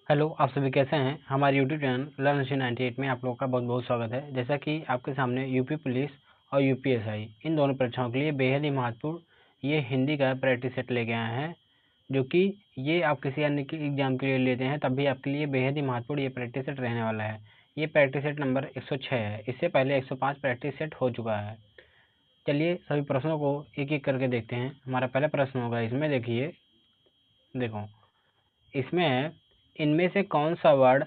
Hello, आप सभी कैसे हैं। हमारे यूट्यूब चैनल लर्न 98 में आप लोगों का बहुत बहुत स्वागत है। जैसा कि आपके सामने यूपी पुलिस और यूपीएसआई इन दोनों परीक्षाओं के लिए बेहद ही महत्वपूर्ण ये हिंदी का प्रैक्टिस सेट लेके आए हैं, जो कि ये आप किसी अन्य के एग्जाम के लिए लेते हैं तब भी आपके लिए बेहद ही महत्वपूर्ण ये प्रैक्टिस सेट रहने वाला है। ये प्रैक्टिस सेट नंबर 106 है। इससे पहले 105 प्रैक्टिस सेट हो चुका है। चलिए सभी प्रश्नों को एक एक करके देखते हैं। हमारा पहला प्रश्न होगा, इसमें देखिए, देखो इसमें इनमें से कौन सा वर्ड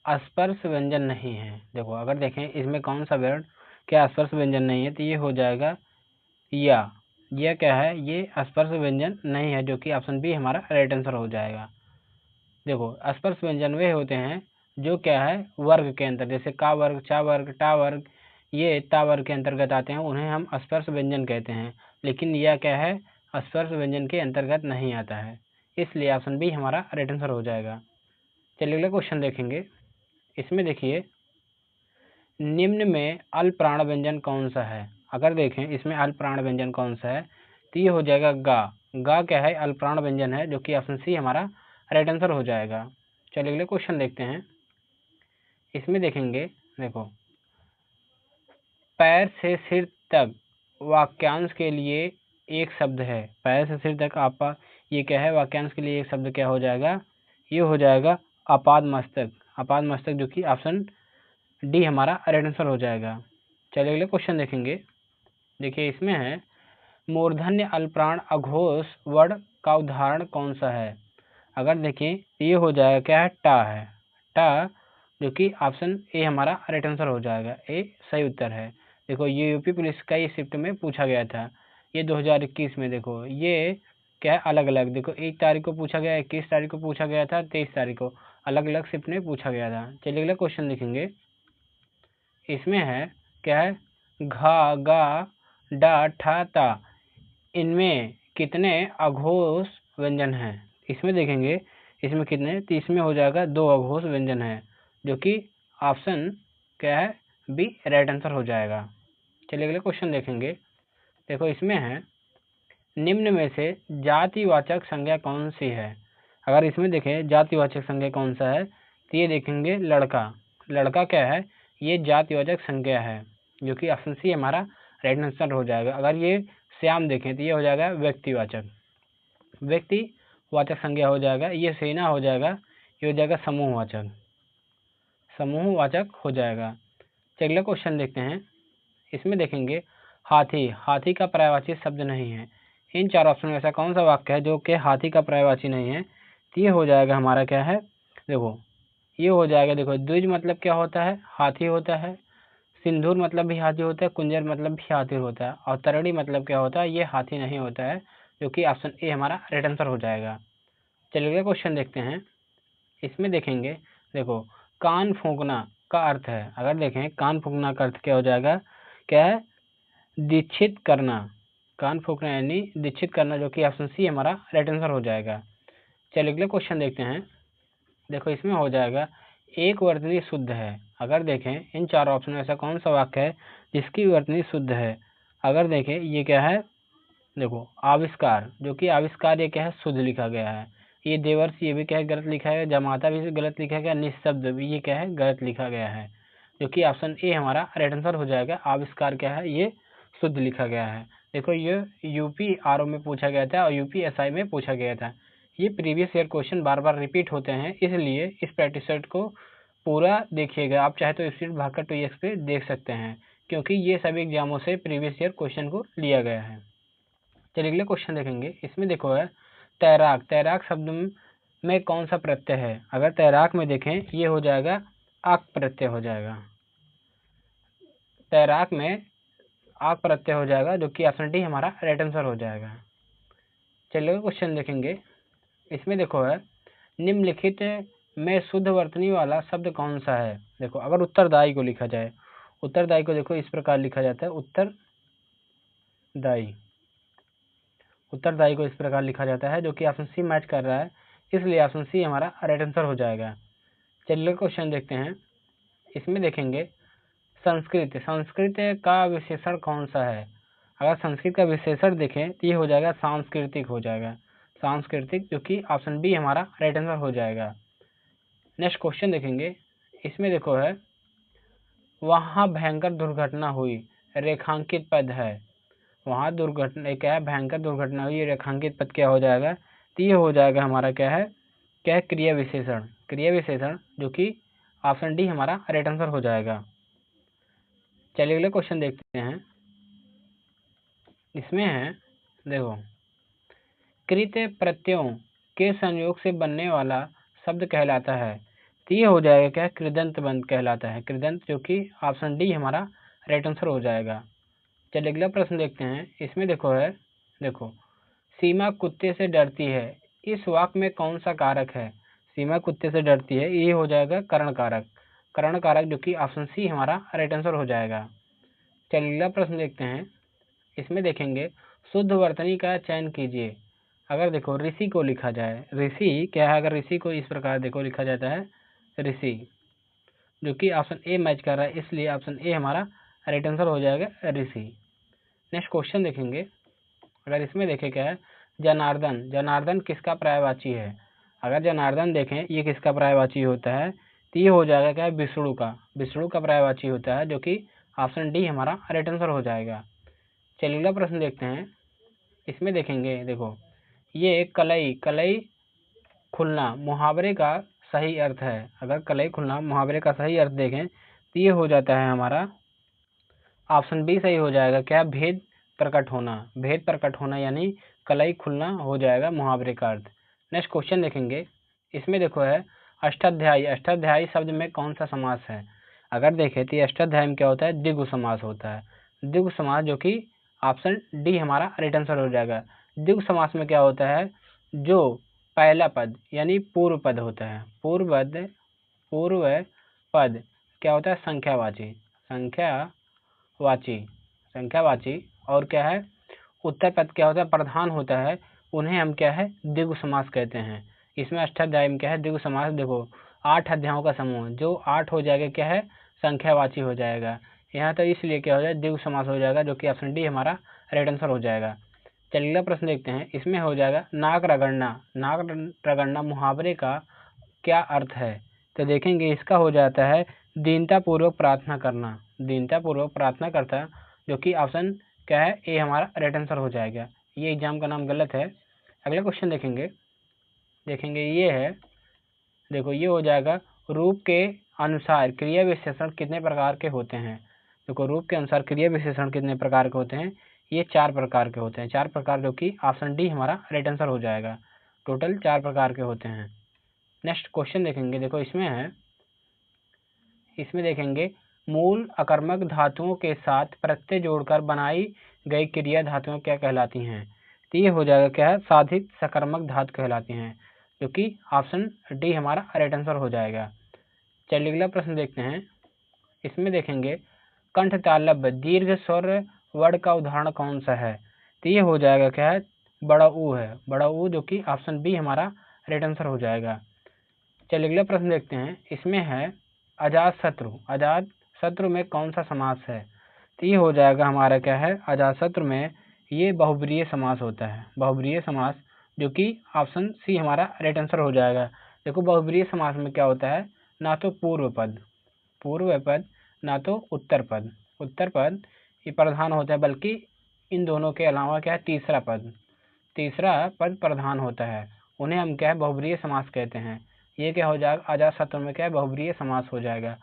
स्पर्श व्यंजन नहीं है। देखो अगर देखें इसमें कौन सा वर्ड क्या स्पर्श व्यंजन नहीं है, तो ये हो जाएगा या। यह क्या है, ये स्पर्श व्यंजन नहीं है, जो कि ऑप्शन बी हमारा राइट आंसर हो जाएगा। देखो स्पर्श व्यंजन वे होते हैं जो क्या है वर्ग के अंतर, जैसे का वर्ग, चा वर्ग, टा वर्ग, ये ता वर्ग के अंतर्गत आते हैं, उन्हें हम स्पर्श व्यंजन कहते हैं। लेकिन यह क्या है, स्पर्श व्यंजन के अंतर्गत नहीं आता है, इसलिए ऑप्शन बी हमारा राइट आंसर हो जाएगा। चलिए अगला क्वेश्चन देखेंगे। इसमें देखिए, निम्न में अल्प प्राण व्यंजन कौन सा है। अगर देखें इसमें अल्प प्राण व्यंजन कौन सा है, तो ये हो जाएगा गा। गा क्या है, अल्प प्राण व्यंजन है, जो कि ऑप्शन सी हमारा राइट आंसर हो जाएगा। चलिए अगले क्वेश्चन देखते हैं। इसमें देखेंगे, देखो पैर से सिर तक वाक्यांश के लिए एक शब्द है। पैर से सिर तक आपका ये क्या है, वाक्यांश के लिए एक शब्द क्या हो जाएगा, ये हो जाएगा आपाद मस्तक। आपाद मस्तक, जो कि ऑप्शन डी हमारा राइट आंसर हो जाएगा। चलिए अगले क्वेश्चन देखेंगे। देखिए इसमें है, मूर्धन्य अल्पप्राण अघोष वर्ड का उदाहरण कौन सा है। अगर देखें ये हो जाएगा क्या है, टा है। टा, जो कि ऑप्शन ए हमारा राइट आंसर हो जाएगा। ए सही उत्तर है। देखो ये यूपी पुलिस का ये शिफ्ट में पूछा गया था, ये 2021 में। देखो ये क्या है, अलग अलग, देखो 1 तारीख को पूछा गया, 21 तारीख को पूछा गया था, 23 तारीख को, अलग अलग शिफ्ट में पूछा गया था। चलिए अगला क्वेश्चन देखेंगे। इसमें है क्या है, घा, गा, डा, ठा, ता, इनमें कितने अघोष व्यंजन हैं। इसमें देखेंगे इसमें कितने, तो इसमें हो जाएगा 2 अघोष व्यंजन है, जो कि ऑप्शन क्या है, बी राइट आंसर हो जाएगा। चलिए अगले क्वेश्चन देखेंगे। देखो इसमें है, निम्न में से जातिवाचक संज्ञा कौन सी है। अगर इसमें देखें जातिवाचक संज्ञा कौन सा है, तो ये देखेंगे लड़का। लड़का क्या है, ये जातिवाचक संज्ञा है, जो कि ऑप्शन सी हमारा राइट आंसर हो जाएगा। अगर ये श्याम देखें तो ये हो जाएगा व्यक्तिवाचक। व्यक्तिवाचक संज्ञा हो जाएगा। ये सेना हो जाएगा, ये हो जाएगा समूहवाचक। समूहवाचक हो जाएगा। अगला क्वेश्चन देखते हैं। इसमें देखेंगे, हाथी, हाथी का पर्यायवाची शब्द नहीं है। इन 4 ऑप्शन में ऐसा कौन सा वाक्य है जो कि हाथी का पर्यायवाची नहीं है, तो ये हो जाएगा हमारा क्या है, देखो ये हो जाएगा, देखो द्विज मतलब क्या होता है, हाथी होता है। सिंदूर मतलब भी हाथी होता है, कुंजर मतलब भी हाथी होता है, और तरड़ी मतलब क्या होता है, ये हाथी नहीं होता है, जो कि ऑप्शन ए हमारा राइट आंसर हो जाएगा। चलिए क्वेश्चन देखते हैं। इसमें देखेंगे, देखो कान फूंकना का अर्थ है। अगर देखें कान फूंकना का अर्थ क्या हो जाएगा, क्या है, दीक्षित करना। कान फूंकना यानी दीक्षित करना, जो कि ऑप्शन सी हमारा राइट आंसर हो जाएगा। चलिए अगले क्वेश्चन देखते हैं। देखो इसमें हो जाएगा, एक वर्तनी शुद्ध है। अगर देखें इन 4 ऑप्शन में ऐसा कौन सा वाक्य है जिसकी वर्तनी शुद्ध है। अगर देखें ये क्या है, देखो आविष्कार, जो कि आविष्कार ये क्या है, शुद्ध लिखा गया है। ये देवर्ष, ये भी क्या है, गलत लिखा है। जमाता भी गलत लिखा गया। निःशब्द भी ये क्या है, गलत लिखा गया है, जो कि ऑप्शन ए हमारा राइट आंसर हो जाएगा। आविष्कार क्या है, ये शुद्ध लिखा गया है। देखो ये यूपी आरओ में पूछा गया था और यूपी एसआई में पूछा गया था। ये प्रीवियस ईयर क्वेश्चन बार बार रिपीट होते हैं, इसलिए इस प्रैक्टिस सेट को पूरा देखिएगा। आप चाहे तो स्पीड भाकर 2x पे देख सकते हैं, क्योंकि ये सभी एग्जामों से प्रीवियस ईयर क्वेश्चन को लिया गया है। चलिए अगले क्वेश्चन देखेंगे। इसमें देखो है, तैराक, तैराक शब्द में कौन सा प्रत्यय है। अगर तैराक में देखें ये हो जाएगा आक प्रत्यय हो जाएगा। तैराक में आक प्रत्यय हो जाएगा, जो कि ऑप्शन डी हमारा राइट आंसर हो जाएगा। चलिए क्वेश्चन देखेंगे। इसमें देखो है, निम्नलिखित में शुद्ध वर्तनी वाला शब्द कौन सा है। देखो अगर उत्तरदायी को लिखा जाए, उत्तरदायी को देखो इस प्रकार लिखा जाता है, उत्तरदायी। उत्तरदायी को इस प्रकार लिखा जाता है, जो कि ऑप्शन सी मैच कर रहा है, इसलिए ऑप्शन सी हमारा राइट आंसर हो जाएगा। चलिए क्वेश्चन देखते हैं। इसमें देखेंगे, संस्कृत, संस्कृत का विशेषण कौन सा है। अगर संस्कृत का विशेषण देखें तो ये हो जाएगा सांस्कृतिक हो जाएगा। सांस्कृतिक, जो कि ऑप्शन बी हमारा राइट आंसर हो जाएगा। नेक्स्ट क्वेश्चन देखेंगे, इसमें देखो है वहाँ भयंकर दुर्घटना हुई, रेखांकित पद है। वहाँ दुर्घटना क्या है, भयंकर दुर्घटना हुई, रेखांकित पद क्या हो जाएगा, तो ये हो जाएगा हमारा क्या है क्रिया विशेषण। क्रिया विशेषण जो कि ऑप्शन डी हमारा राइट आंसर हो जाएगा। चलिए अगले क्वेश्चन देखते हैं। इसमें है देखो, कृत प्रत्ययों के संयोग से बनने वाला शब्द कहलाता है, तो ये हो जाएगा क्या, कृदंत बंद कहलाता है। कृदंत जो कि ऑप्शन डी हमारा राइट आंसर हो जाएगा। चलिए अगला प्रश्न देखते हैं। इसमें देखो है, देखो सीमा कुत्ते से डरती है, इस वाक्य में कौन सा कारक है। सीमा कुत्ते से डरती है, ये हो जाएगा करण कारक। करण कारक जो कि ऑप्शन सी हमारा राइट आंसर हो जाएगा। चलिए अगला प्रश्न देखते हैं। इसमें देखेंगे शुद्ध वर्तनी का चयन कीजिए। अगर देखो ऋषि को लिखा जाए, ऋषि क्या है, अगर ऋषि को इस प्रकार देखो लिखा जाता है ऋषि, जो कि ऑप्शन ए मैच कर रहा है, इसलिए ऑप्शन ए हमारा राइट आंसर हो जाएगा ऋषि। नेक्स्ट क्वेश्चन देखेंगे। अगर इसमें देखें क्या है, जनार्दन, जनार्दन किसका पर्यायवाची है। अगर जनार्दन देखें ये किसका पर्यायवाची होता है, तो ये हो जाएगा क्या है, विष्णु का। विष्णु का पर्यायवाची होता है, जो कि ऑप्शन डी हमारा राइट आंसर हो जाएगा। चलिए अगला प्रश्न देखते हैं। इसमें देखेंगे देखो, ये कलई, कलई खुलना मुहावरे का सही अर्थ है। अगर कलई खुलना मुहावरे का सही अर्थ देखें तो ये हो जाता है हमारा ऑप्शन बी सही हो जाएगा, क्या, भेद प्रकट होना। भेद प्रकट होना यानी कलई खुलना हो जाएगा मुहावरे का अर्थ। नेक्स्ट क्वेश्चन देखेंगे। इसमें देखो है अष्टाध्यायी, अष्टाध्यायी शब्द में कौन सा समास है। अगर देखें तो अष्टाध्यायी में क्या होता है, द्विगु समास होता है। द्विगु समास जो कि ऑप्शन डी हमारा राइट आंसर हो जाएगा। द्विगु समास में क्या होता है, जो पहला पद यानी पूर्व पद होता है, पूर्व पद क्या होता है, संख्यावाची, संख्यावाची। और क्या है, उत्तर पद क्या होता है, प्रधान होता है, उन्हें हम क्या है द्विगु समास कहते हैं। इसमें अष्टाध्यायी में क्या है, द्विगु समास। देखो 8 अध्यायों का समूह, जो 8 हो जाएगा क्या है, संख्यावाची हो जाएगा। यहाँ तो इसलिए क्या हो जाएगा, द्विगु समास हो जाएगा, जो कि ऑप्शन डी हमारा राइट आंसर हो जाएगा। चलिए अगला प्रश्न देखते हैं। इसमें हो जाएगा नाक रगड़ना, नाक रगड़ना मुहावरे का क्या अर्थ है। तो देखेंगे इसका हो जाता है दीनतापूर्वक प्रार्थना करना, दीनतापूर्वक प्रार्थना करता, जो कि ऑप्शन क्या है, ए हमारा राइट आंसर हो जाएगा। ये एग्जाम का नाम गलत है। अगला क्वेश्चन देखेंगे, ये है देखो, ये हो जाएगा रूप के अनुसार क्रिया विशेषण कितने प्रकार के होते हैं। देखो रूप के अनुसार क्रिया विशेषण कितने प्रकार के होते हैं, ये 4 प्रकार के होते हैं। 4 प्रकार, जो कि ऑप्शन डी हमारा राइट आंसर हो जाएगा। टोटल 4 प्रकार के होते हैं। नेक्स्ट क्वेश्चन देखेंगे। देखो इसमें है, इसमें देखेंगे मूल अकर्मक धातुओं के साथ प्रत्यय जोड़कर बनाई गई क्रिया धातुएं क्या कहलाती हैं। तो ये हो जाएगा क्या है, साधित सकर्मक धातु कहलाती हैं, जो कि ऑप्शन डी हमारा राइट आंसर हो जाएगा। चलिए अगला प्रश्न देखते हैं। इसमें देखेंगे कंठ तालव्य दीर्घ स्वर वर्ण का उदाहरण कौन सा है। तो ये हो जाएगा क्या है, बड़ा ऊ है, बड़ा ऊ, जो कि ऑप्शन बी हमारा राइट आंसर हो जाएगा। चलिए अगला प्रश्न देखते हैं। इसमें है अजात शत्रु, अजात शत्रु में कौन सा समास है। तो ये हो जाएगा हमारा क्या है, अजात शत्रु में ये बहुब्रीय समास होता है, बहुब्रीय समास, जो कि ऑप्शन सी हमारा राइट आंसर हो जाएगा। देखो बहुब्रीय समास में क्या होता है, ना तो पूर्व पद ना तो उत्तर पद ये प्रधान होता है, बल्कि इन दोनों के अलावा क्या है, तीसरा पद प्रधान होता है, उन्हें हम क्या है बहुब्रीय समास कहते हैं। ये क्या हो जाएगा, अजातशत्रु में क्या है, बहुब्रीय समास हो जाएगा।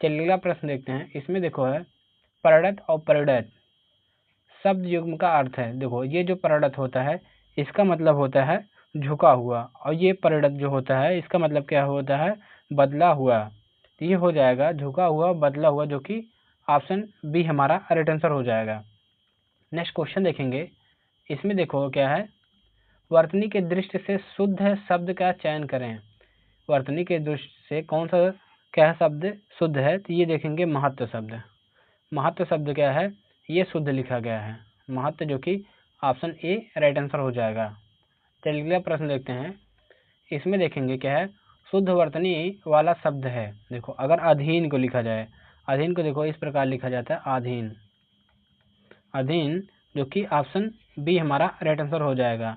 चलिए अगला प्रश्न देखते हैं। इसमें देखो है परड़त और परिणत शब्द युग्म का अर्थ है। देखो ये जो परड़त होता है इसका मतलब होता है झुका हुआ, और ये परिणत जो होता है इसका मतलब क्या होता है, बदला हुआ। तो ये हो जाएगा झुका हुआ, बदला हुआ, जो कि ऑप्शन बी हमारा राइट आंसर हो जाएगा। नेक्स्ट क्वेश्चन देखेंगे। इसमें देखो क्या है, वर्तनी के दृष्टि से शुद्ध शब्द का चयन करें। वर्तनी के दृष्टि से कौन सा क्या शब्द शुद्ध है, तो ये देखेंगे महत्व शब्द। महत्व शब्द क्या है, ये शुद्ध लिखा गया है, महत्व, जो कि ऑप्शन ए राइट आंसर हो जाएगा। चलिए अगला प्रश्न देखते हैं। इसमें देखेंगे क्या है, शुद्ध वर्तनी वाला शब्द है। देखो अगर अधीन को लिखा जाए, अधीन को देखो इस प्रकार लिखा जाता है, अधीन, जो कि ऑप्शन बी हमारा राइट आंसर हो जाएगा।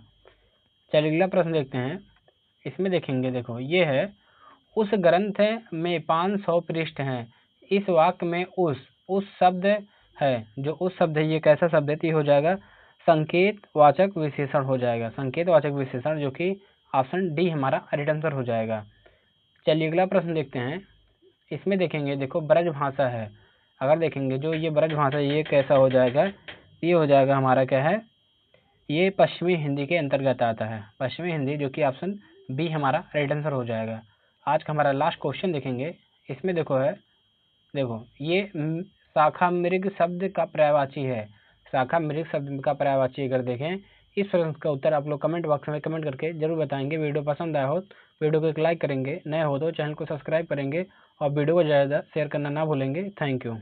चलिए अगला प्रश्न देखते हैं। इसमें देखेंगे देखो ये है उस ग्रंथ में 500 पृष्ठ हैं। इस वाक्य में उस शब्द है, जो उस शब्द है ये कैसा शब्द है, तो ये हो जाएगा संकेतवाचक विशेषण हो जाएगा, संकेतवाचक विशेषण, जो कि ऑप्शन डी हमारा राइट आंसर हो जाएगा। चलिए अगला प्रश्न देखते हैं। इसमें देखेंगे, देखो ब्रज भाषा है, अगर देखेंगे जो ये ब्रज भाषा ये कैसा हो जाएगा, ये हो जाएगा हमारा क्या है, ये पश्चिमी हिंदी के अंतर्गत आता है, पश्चिमी हिंदी, जो कि ऑप्शन बी हमारा राइट आंसर हो जाएगा। आज का हमारा लास्ट क्वेश्चन देखेंगे। इसमें देखो है, देखो ये शाखा मृग शब्द का पर्यायवाची है, शाखा मृग शब्द का पर्यायवाची अगर देखें, इस प्रश्न का उत्तर आप लोग कमेंट बॉक्स में कमेंट करके जरूर बताएंगे। वीडियो पसंद आया हो वीडियो को एक लाइक करेंगे, नए हो तो चैनल को सब्सक्राइब करेंगे और वीडियो को ज़्यादा शेयर करना ना भूलेंगे। Thank you.